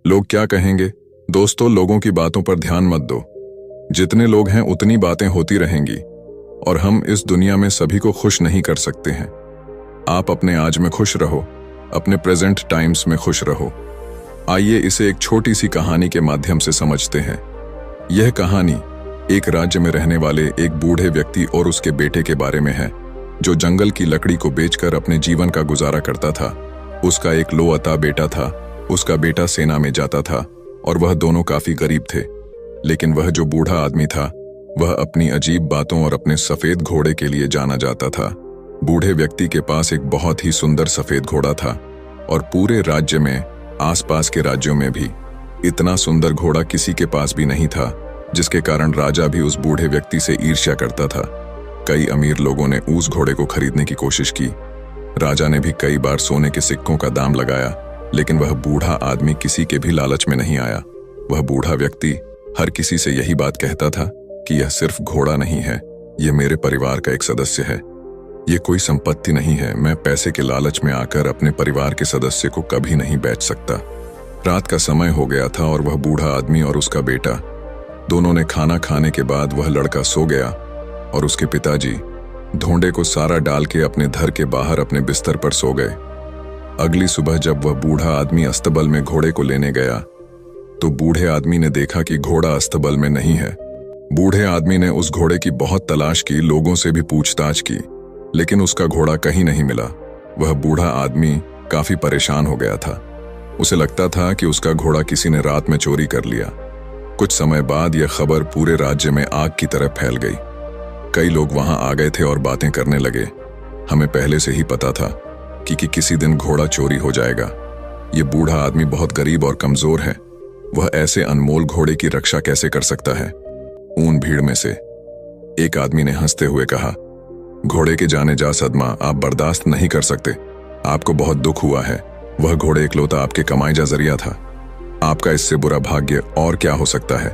लोग क्या कहेंगे? दोस्तों, लोगों की बातों पर ध्यान मत दो। जितने लोग हैं उतनी बातें होती रहेंगी और हम इस दुनिया में सभी को खुश नहीं कर सकते हैं। आप अपने आज में खुश रहो, अपने प्रेजेंट टाइम्स में खुश रहो। आइए इसे एक छोटी सी कहानी के माध्यम से समझते हैं। यह कहानी एक राज्य में रहने वाले एक बूढ़े व्यक्ति और उसके बेटे के बारे में है, जो जंगल की लकड़ी को बेचकर अपने जीवन का गुजारा करता था। उसका एक लोअता बेटा था। उसका बेटा सेना में जाता था और वह दोनों काफी गरीब थे। लेकिन वह जो बूढ़ा आदमी था, वह अपनी अजीब बातों और अपने सफेद घोड़े के लिए जाना जाता था। बूढ़े व्यक्ति के पास एक बहुत ही सुंदर सफेद घोड़ा था और पूरे राज्य में, आसपास के राज्यों में भी इतना सुंदर घोड़ा किसी के पास भी नहीं था, जिसके कारण राजा भी उस बूढ़े व्यक्ति से ईर्ष्या करता था। कई अमीर लोगों ने उस घोड़े को खरीदने की कोशिश की। राजा ने भी कई बार सोने के सिक्कों का दाम लगाया, लेकिन वह बूढ़ा आदमी किसी के भी लालच में नहीं आया। वह बूढ़ा व्यक्ति हर किसी से यही बात कहता था कि यह सिर्फ घोड़ा नहीं है, यह मेरे परिवार का एक सदस्य है। यह कोई संपत्ति नहीं है। मैं पैसे के लालच में आकर अपने परिवार के सदस्य को कभी नहीं बेच सकता। रात का समय हो गया था और वह बूढ़ा आदमी और उसका बेटा दोनों ने खाना खाने के बाद वह लड़का सो गया और उसके पिताजी धोंडे को सारा डाल के अपने घर के बाहर अपने बिस्तर पर सो गए। अगली सुबह जब वह बूढ़ा आदमी अस्तबल में घोड़े को लेने गया, तो बूढ़े आदमी ने देखा कि घोड़ा अस्तबल में नहीं है। बूढ़े आदमी ने उस घोड़े की बहुत तलाश की, लोगों से भी पूछताछ की, लेकिन उसका घोड़ा कहीं नहीं मिला। वह बूढ़ा आदमी काफी परेशान हो गया था। उसे लगता था कि उसका घोड़ा किसी ने रात में चोरी कर लिया। कुछ समय बाद यह खबर पूरे राज्य में आग की तरह फैल गई। कई लोग वहां आ गए थे और बातें करने लगे। हमें पहले से ही पता था कि किसी दिन घोड़ा चोरी हो जाएगा। ये बूढ़ा आदमी बहुत गरीब और कमजोर है। वह ऐसे अनमोल घोड़े की रक्षा कैसे कर सकता है? ऊन भीड़ में से एक आदमी ने हंसते हुए कहा, घोड़े के जाने जा सदमा आप बर्दाश्त नहीं कर सकते। आपको बहुत दुख हुआ है। वह घोड़े इकलौता आपके कमाई जा जरिया था। आपका इससे बुरा भाग्य और क्या हो सकता है?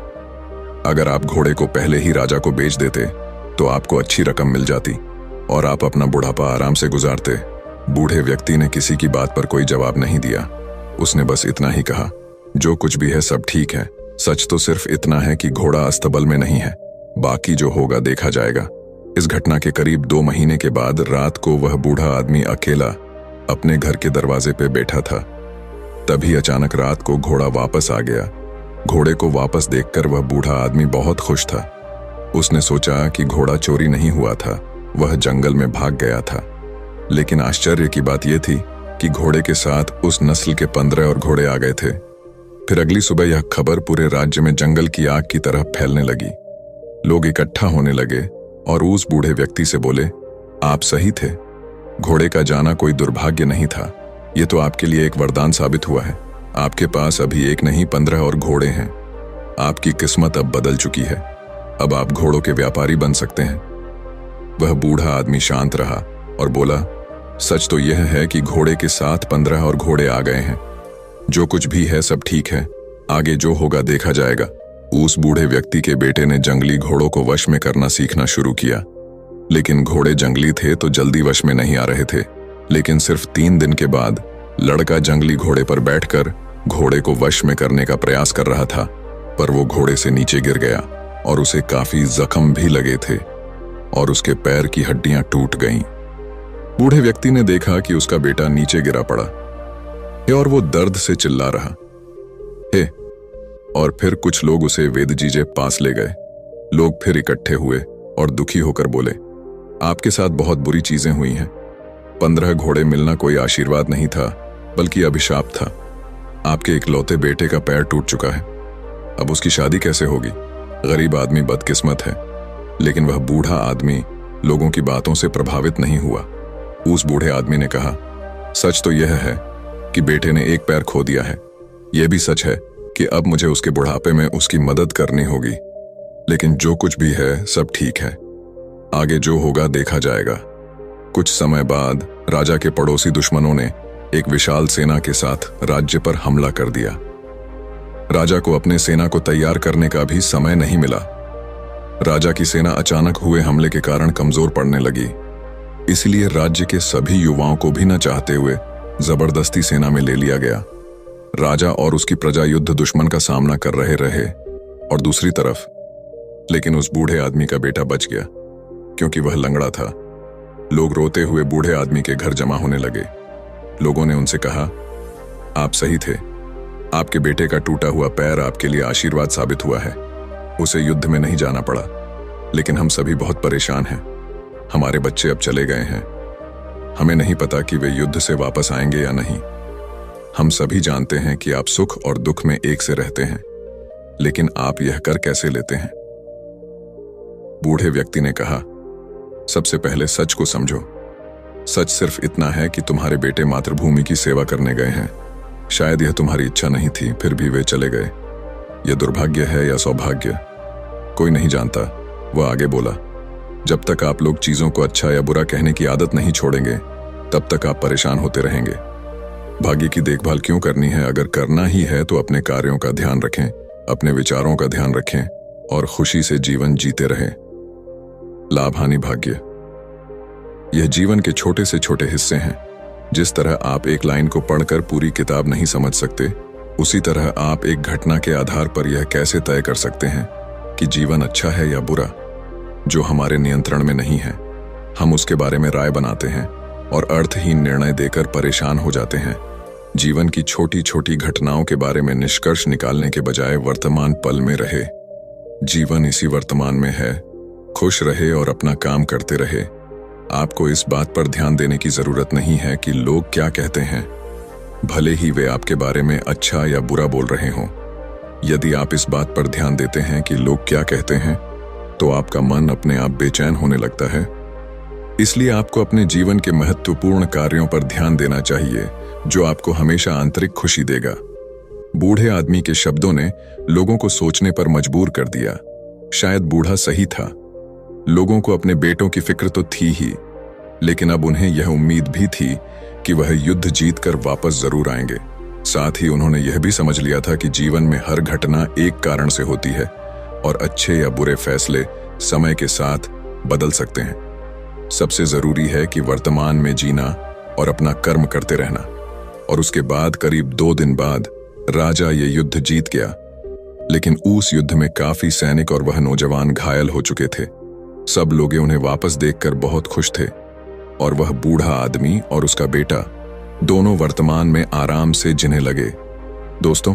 अगर आप घोड़े को पहले ही राजा को बेच देते तो आपको अच्छी रकम मिल जाती और आप अपना बुढ़ापा आराम से गुजारते। बूढ़े व्यक्ति ने किसी की बात पर कोई जवाब नहीं दिया। उसने बस इतना ही कहा, जो कुछ भी है सब ठीक है। सच तो सिर्फ इतना है कि घोड़ा अस्तबल में नहीं है। बाकी जो होगा देखा जाएगा। इस घटना के करीब 2 महीने के बाद रात को वह बूढ़ा आदमी अकेला अपने घर के दरवाजे पे बैठा था। तभी अचानक रात को घोड़ा वापस आ गया। घोड़े को वापस देखकर वह बूढ़ा आदमी बहुत खुश था। उसने सोचा कि घोड़ा चोरी नहीं हुआ था, वह जंगल में भाग गया था। लेकिन आश्चर्य की बात यह थी कि घोड़े के साथ उस नस्ल के 15 और घोड़े आ गए थे। फिर अगली सुबह यह खबर पूरे राज्य में जंगल की आग की तरह फैलने लगी। लोग इकट्ठा होने लगे और उस बूढ़े व्यक्ति से बोले, आप सही थे। घोड़े का जाना कोई दुर्भाग्य नहीं था। यह तो आपके लिए एक वरदान साबित हुआ है। आपके पास अभी एक नहीं 15 और घोड़े हैं। आपकी किस्मत अब बदल चुकी है। अब आप घोड़ों के व्यापारी बन सकते हैं। वह बूढ़ा आदमी शांत रहा और बोला, सच तो यह है कि घोड़े के साथ 15 और घोड़े आ गए हैं। जो कुछ भी है सब ठीक है। आगे जो होगा देखा जाएगा। उस बूढ़े व्यक्ति के बेटे ने जंगली घोड़ों को वश में करना सीखना शुरू किया, लेकिन घोड़े जंगली थे तो जल्दी वश में नहीं आ रहे थे। लेकिन सिर्फ 3 दिन के बाद लड़का जंगली घोड़े पर बैठकर घोड़े को वश में करने का प्रयास कर रहा था, पर वो घोड़े से नीचे गिर गया और उसे काफी जख्म भी लगे थे और उसके पैर की हड्डियां टूट गईं। बूढ़े व्यक्ति ने देखा कि उसका बेटा नीचे गिरा पड़ा है और वो दर्द से चिल्ला रहा है। और फिर कुछ लोग उसे वेदजी के पास ले गए। लोग फिर इकट्ठे हुए और दुखी होकर बोले, आपके साथ बहुत बुरी चीजें हुई हैं। 15 घोड़े मिलना कोई आशीर्वाद नहीं था, बल्कि अभिशाप था। आपके इकलौते बेटे का पैर टूट चुका है। अब उसकी शादी कैसे होगी? गरीब आदमी बदकिस्मत है। लेकिन वह बूढ़ा आदमी लोगों की बातों से प्रभावित नहीं हुआ। उस बूढ़े आदमी ने कहा, सच तो यह है कि बेटे ने एक पैर खो दिया है। यह भी सच है कि अब मुझे उसके बुढ़ापे में उसकी मदद करनी होगी। लेकिन जो कुछ भी है सब ठीक है। आगे जो होगा देखा जाएगा। कुछ समय बाद राजा के पड़ोसी दुश्मनों ने एक विशाल सेना के साथ राज्य पर हमला कर दिया। राजा को अपने सेना को तैयार करने का भी समय नहीं मिला। राजा की सेना अचानक हुए हमले के कारण कमजोर पड़ने लगी। इसलिए राज्य के सभी युवाओं को भी न चाहते हुए जबरदस्ती सेना में ले लिया गया। राजा और उसकी प्रजा युद्ध दुश्मन का सामना कर रहे और दूसरी तरफ लेकिन उस बूढ़े आदमी का बेटा बच गया क्योंकि वह लंगड़ा था। लोग रोते हुए बूढ़े आदमी के घर जमा होने लगे। लोगों ने उनसे कहा, आप सही थे, आपके बेटे का टूटा हुआ पैर आपके लिए आशीर्वाद साबित हुआ है। उसे युद्ध में नहीं जाना पड़ा, लेकिन हम सभी बहुत परेशान हैं। हमारे बच्चे अब चले गए हैं। हमें नहीं पता कि वे युद्ध से वापस आएंगे या नहीं। हम सभी जानते हैं कि आप सुख और दुख में एक से रहते हैं, लेकिन आप यह कर कैसे लेते हैं? बूढ़े व्यक्ति ने कहा, सबसे पहले सच को समझो। सच सिर्फ इतना है कि तुम्हारे बेटे मातृभूमि की सेवा करने गए हैं। शायद यह तुम्हारी इच्छा नहीं थी, फिर भी वे चले गए। यह दुर्भाग्य है या सौभाग्य, कोई नहीं जानता। वह आगे बोला, जब तक आप लोग चीजों को अच्छा या बुरा कहने की आदत नहीं छोड़ेंगे, तब तक आप परेशान होते रहेंगे। भाग्य की देखभाल क्यों करनी है? अगर करना ही है तो अपने कार्यों का ध्यान रखें, अपने विचारों का ध्यान रखें और खुशी से जीवन जीते रहें। लाभ हानि भाग्य, यह जीवन के छोटे से छोटे हिस्से हैं। जिस तरह आप एक लाइन को पढ़कर पूरी किताब नहीं समझ सकते, उसी तरह आप एक घटना के आधार पर यह कैसे तय कर सकते हैं कि जीवन अच्छा है या बुरा। जो हमारे नियंत्रण में नहीं है, हम उसके बारे में राय बनाते हैं और अर्थहीन निर्णय देकर परेशान हो जाते हैं। जीवन की छोटी छोटी घटनाओं के बारे में निष्कर्ष निकालने के बजाय वर्तमान पल में रहे। जीवन इसी वर्तमान में है। खुश रहे और अपना काम करते रहे। आपको इस बात पर ध्यान देने की जरूरत नहीं है कि लोग क्या कहते हैं, भले ही वे आपके बारे में अच्छा या बुरा बोल रहे हों। यदि आप इस बात पर ध्यान देते हैं कि लोग क्या कहते हैं, तो आपका मन अपने आप बेचैन होने लगता है। इसलिए आपको अपने जीवन के महत्वपूर्ण कार्यों पर ध्यान देना चाहिए, जो आपको हमेशा आंतरिक खुशी देगा। बूढ़े आदमी के शब्दों ने लोगों को सोचने पर मजबूर कर दिया। शायद बूढ़ा सही था। लोगों को अपने बेटों की फिक्र तो थी ही, लेकिन अब उन्हें यह उम्मीद भी थी कि वह युद्ध जीतकर वापस जरूर आएंगे। साथ ही उन्होंने यह भी समझ लिया था कि जीवन में हर घटना एक कारण से होती है और अच्छे या बुरे फैसले समय के साथ बदल सकते हैं। सबसे जरूरी है कि वर्तमान में जीना और अपना कर्म करते रहना। और उसके बाद करीब 2 दिन बाद राजा ये युद्ध जीत गया, लेकिन उस युद्ध में काफी सैनिक और वह नौजवान घायल हो चुके थे। सब लोग उन्हें वापस देखकर बहुत खुश थे और वह बूढ़ा आदमी और उसका बेटा दोनों वर्तमान में आराम से जीने लगे। दोस्तों,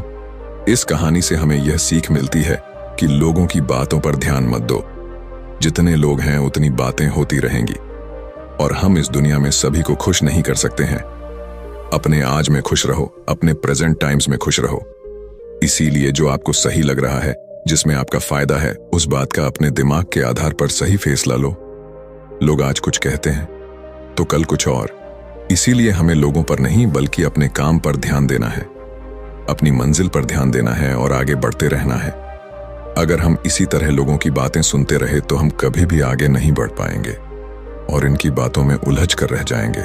इस कहानी से हमें यह सीख मिलती है कि लोगों की बातों पर ध्यान मत दो। जितने लोग हैं उतनी बातें होती रहेंगी और हम इस दुनिया में सभी को खुश नहीं कर सकते हैं। अपने आज में खुश रहो, अपने प्रेजेंट टाइम्स में खुश रहो। इसीलिए जो आपको सही लग रहा है, जिसमें आपका फायदा है, उस बात का अपने दिमाग के आधार पर सही फैसला लो। लोग आज कुछ कहते हैं तो कल कुछ और। इसीलिए हमें लोगों पर नहीं बल्कि अपने काम पर ध्यान देना है, अपनी मंजिल पर ध्यान देना है और आगे बढ़ते रहना है। अगर हम इसी तरह लोगों की बातें सुनते रहे तो हम कभी भी आगे नहीं बढ़ पाएंगे और इनकी बातों में उलझ कर रह जाएंगे।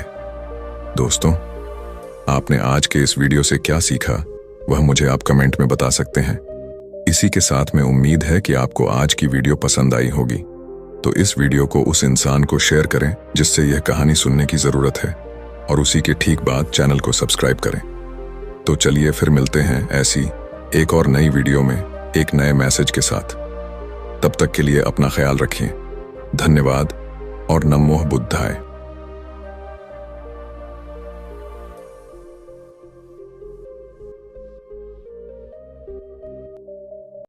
दोस्तों, आपने आज के इस वीडियो से क्या सीखा, वह मुझे आप कमेंट में बता सकते हैं। इसी के साथ में उम्मीद है कि आपको आज की वीडियो पसंद आई होगी, तो इस वीडियो को उस इंसान को शेयर करें जिससे यह कहानी सुनने की जरूरत है, और उसी के ठीक बाद चैनल को सब्सक्राइब करें। तो चलिए फिर मिलते हैं ऐसी एक और नई वीडियो में एक नए मैसेज के साथ। तब तक के लिए अपना ख्याल रखिए। धन्यवाद और नमो बुद्धाय।